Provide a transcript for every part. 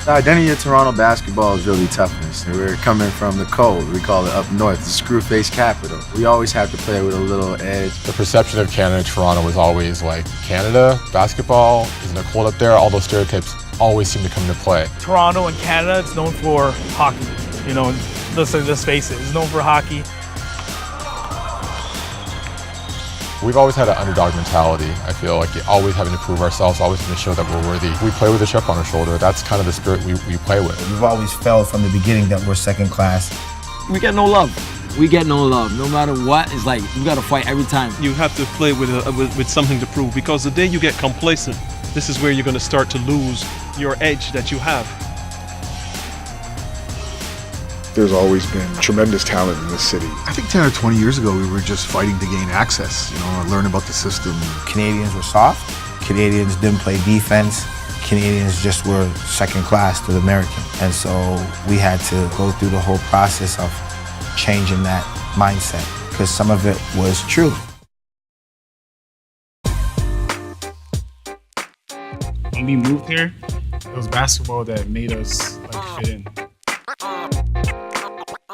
The identity of Toronto basketball is really toughness. We're coming from the cold. We call it up north, the screw-face capital. We always have to play with a little edge. The perception of Canada and Toronto was always like, Canada, basketball, isn't it cold up there? All those stereotypes always seem to come into play. Toronto and Canada, it's known for hockey. You know, let's face it, it's known for hockey. We've always had an underdog mentality. I feel like always having to prove ourselves, always having to show that we're worthy. We play with a chip on our shoulder. That's kind of the spirit we play with. We've always felt from the beginning that we're second class. We get no love. We get no love. No matter what, it's like you got to fight every time. You have to play with something to prove, because the day you get complacent, this is where you're going to start to lose your edge that you have. There's always been tremendous talent in this city. I think 10 or 20 years ago, we were just fighting to gain access, learn about the system. Canadians were soft. Canadians didn't play defense. Canadians just were second class to the American. And so we had to go through the whole process of changing that mindset, because some of it was true. When we moved here, it was basketball that made us fit in.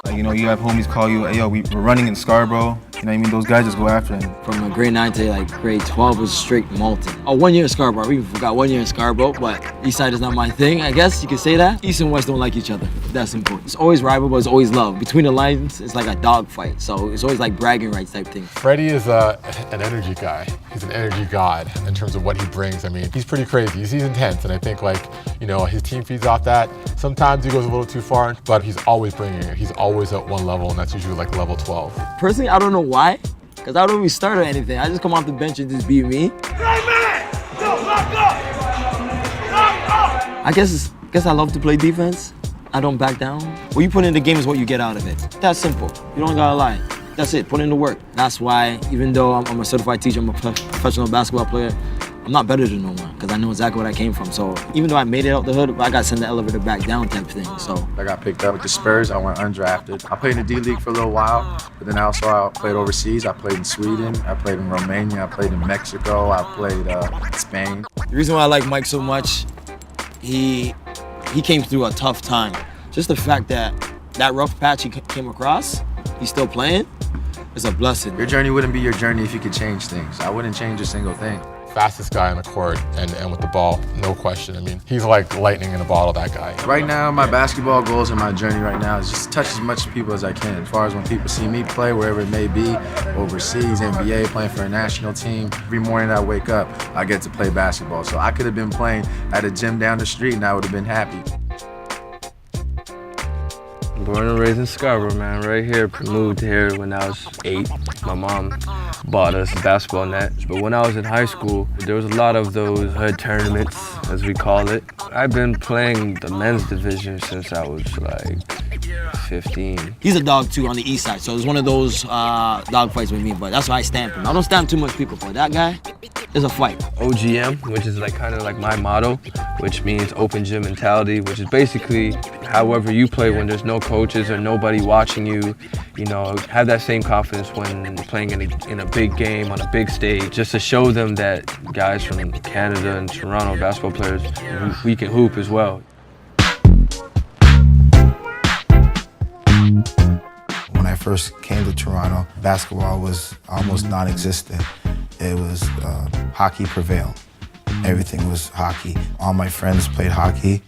You have homies call you, hey, yo, we're running in Scarborough. You know what I mean? Those guys just go after him. From grade 9 to grade 12 was straight molten. Oh, 1 year in Scarborough. We even forgot 1 year in Scarborough, but East Side is not my thing. I guess you could say that. East and West don't like each other. That's important. It's always rival, but it's always love. Between the lines, it's like a dog fight. So it's always like bragging rights type thing. Freddie is an energy guy. He's an energy god in terms of what he brings. I mean, he's pretty crazy. He's intense, and I think his team feeds off that. Sometimes he goes a little too far, but he's always bringing it. He's always at one level, and that's usually level 12. Personally, I don't know why, because I don't really start or anything. I just come off the bench and just be me. I guess I love to play defense. I don't back down. What you put in the game is what you get out of it. That's simple. You don't gotta lie. That's it. Put in the work. That's why, even though I'm a certified teacher, I'm a professional basketball player, I'm not better than no one, because I know exactly where I came from. So even though I made it out the hood, I got to send the elevator back down type thing. So I got picked up with the Spurs. I went undrafted. I played in the D-League for a little while, but then I played overseas. I played in Sweden. I played in Romania. I played in Mexico. I played in Spain. The reason why I like Mike so much, he came through a tough time. Just the fact that rough patch he came across, he's still playing, is a blessing. Your journey wouldn't be your journey if you could change things. I wouldn't change a single thing. Fastest guy on the court and with the ball, no question. I mean, he's like lightning in a bottle, that guy. Right now, my basketball goals and my journey right now is just to touch as much people as I can. As far as when people see me play, wherever it may be, overseas, NBA, playing for a national team, every morning I wake up, I get to play basketball. So I could have been playing at a gym down the street and I would have been happy. Born and raised in Scarborough, man, right here. Moved here when I was 8. My mom bought us a basketball net. But when I was in high school, there was a lot of those hood tournaments, as we call it. I've been playing the men's division since I was 15. He's a dog too on the east side, so it's one of those dog fights with me, but that's why I stamp him. I don't stamp too much people, but that guy is a fight. OGM, which is kind of like my motto, which means open gym mentality, which is basically however you play when there's no coaches or nobody watching you, have that same confidence when playing in a big game on a big stage, just to show them that guys from Canada and Toronto, basketball players, we can hoop as well. When I first came to Toronto, basketball was almost non-existent. It was hockey prevailed. Everything was hockey. All my friends played hockey,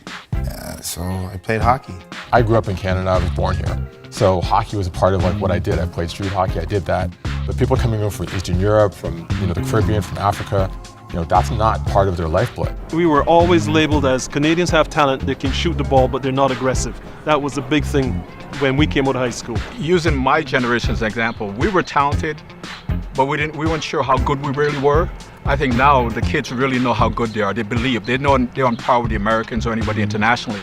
so I played hockey. I grew up in Canada. I was born here. So hockey was a part of what I did. I played street hockey. I did that. But people coming over from Eastern Europe, from the Caribbean, from Africa, that's not part of their lifeblood. We were always labeled as Canadians have talent, they can shoot the ball, but they're not aggressive. That was a big thing when we came out of high school. Using my generation as an example, we were talented, but we weren't sure how good we really were. I think now the kids really know how good they are. They believe. They know they're on par with the Americans or anybody internationally.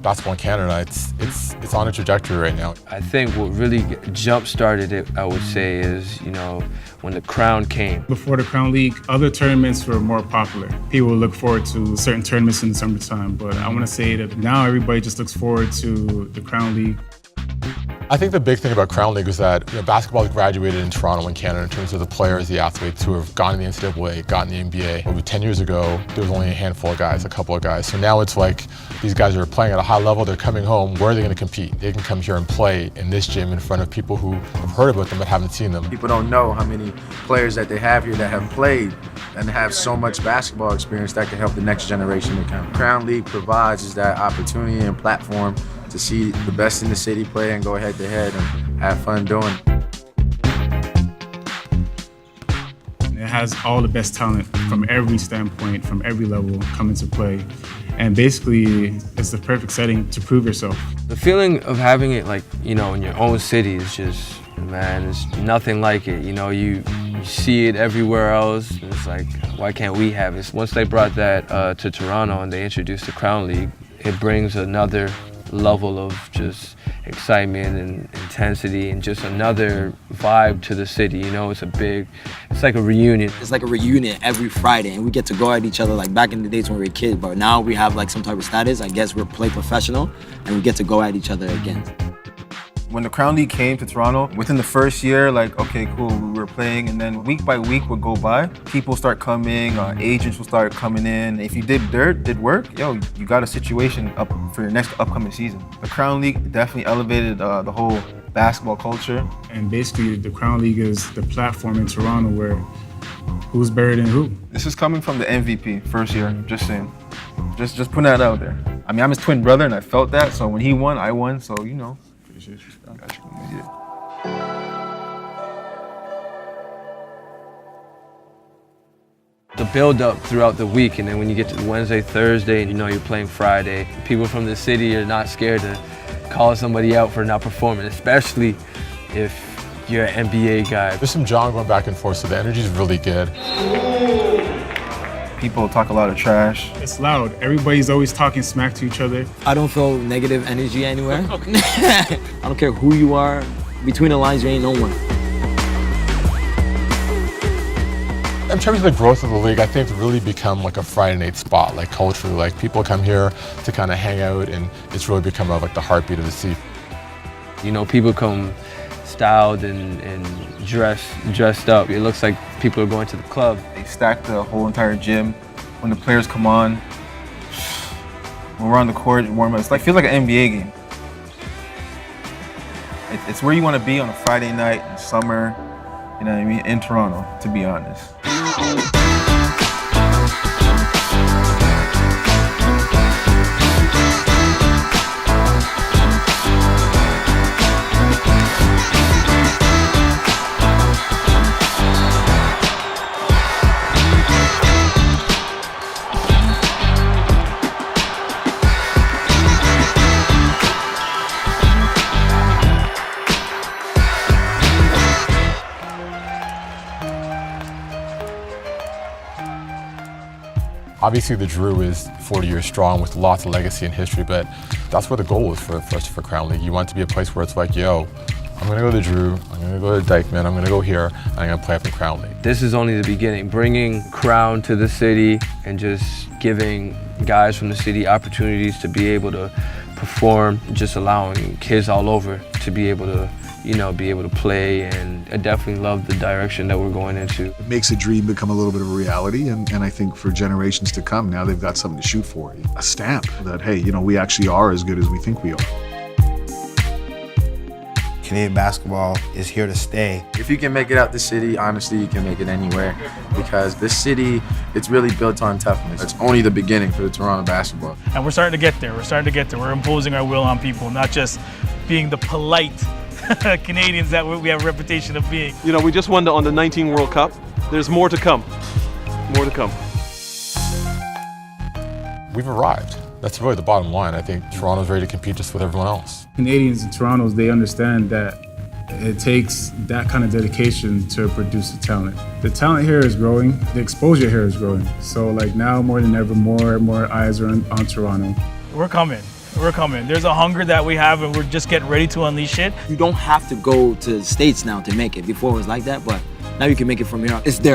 Basketball in Canada, it's on a trajectory right now. I think what really jump-started it, I would say, is, when the Crown came. Before the Crown League, other tournaments were more popular. People would look forward to certain tournaments in the summertime, but I want to say that now everybody just looks forward to the Crown League. I I think the big thing about Crown League is that basketball has graduated in Toronto and Canada in terms of the players, the athletes who have gone to the NCAA, gotten the NBA. Maybe 10 years ago, there was only a handful of guys, a couple of guys. So now it's like these guys are playing at a high level, they're coming home, where are they going to compete? They can come here and play in this gym in front of people who have heard about them but haven't seen them. People don't know how many players that they have here that have played and have so much basketball experience that can help the next generation to come. Crown League provides is that opportunity and platform to see the best in the city play and go head to head and have fun doing it. It has all the best talent from every standpoint, from every level coming to play. And basically, it's the perfect setting to prove yourself. The feeling of having it in your own city is just, man, it's nothing like it. You see it everywhere else. It's like, why can't we have it? Once they brought that to Toronto and they introduced the Crown League, it brings another level of just excitement and intensity and just another vibe to the city. It's like a reunion. It's like a reunion every Friday, and we get to go at each other like back in the days when we were kids, but now we have like some type of status. I guess we're play professional, and we get to go at each other again. When the Crown League came to Toronto, within the first year, okay, cool, we were playing, and then week by week would go by. People start coming, agents will start coming in. If you did work, you got a situation up for your next upcoming season. The Crown League definitely elevated the whole basketball culture. And basically, the Crown League is the platform in Toronto where who's better than who. This is coming from the MVP, first year, just saying. Just putting that out there. I mean, I'm his twin brother, and I felt that, so when he won, I won, so The build up throughout the week, and then when you get to Wednesday, Thursday, and you're playing Friday, people from the city are not scared to call somebody out for not performing, especially if you're an NBA guy. There's some John going back and forth, so the energy is really good. People talk a lot of trash. It's loud. Everybody's always talking smack to each other. I don't feel negative energy anywhere. I don't care who you are. Between the lines, you ain't no one. In terms of the growth of the league, I think it's really become like a Friday night spot, like culturally. Like people come here to kind of hang out, and it's really become like the heartbeat of the city. People come styled and dressed up. It looks like people are going to the club. They stack the whole entire gym. When the players come on, when we're on the court, warm up. It feels like an NBA game. It's where you want to be on a Friday night in summer, in Toronto, to be honest. Obviously, the Drew is 40 years strong with lots of legacy and history, but that's what the goal is for Crown League. You want it to be a place where it's like, I'm going to go to the Drew, I'm going to go to Dyckman, I'm going to go here, and I'm going to play up in Crown League. This is only the beginning. Bringing Crown to the city and just giving guys from the city opportunities to be able to perform, just allowing kids all over to be able to be able to play, and I definitely love the direction that we're going into. It makes a dream become a little bit of a reality, and I think for generations to come, now they've got something to shoot for. A stamp that, hey, we actually are as good as we think we are. Canadian basketball is here to stay. If you can make it out the city, honestly, you can make it anywhere, because this city, it's really built on toughness. It's only the beginning for the Toronto basketball. And we're starting to get there. We're imposing our will on people, not just being the polite Canadians that we have a reputation of being. We just won the Under-19 World Cup. There's more to come. More to come. We've arrived. That's really the bottom line. I think Toronto's ready to compete just with everyone else. Canadians and Torontos, they understand that it takes that kind of dedication to produce the talent. The talent here is growing. The exposure here is growing. So now more than ever, more eyes are on Toronto. We're coming. There's a hunger that we have, and we're just getting ready to unleash it. You don't have to go to the States now to make it. Before it was like that, but now you can make it from here. It's there.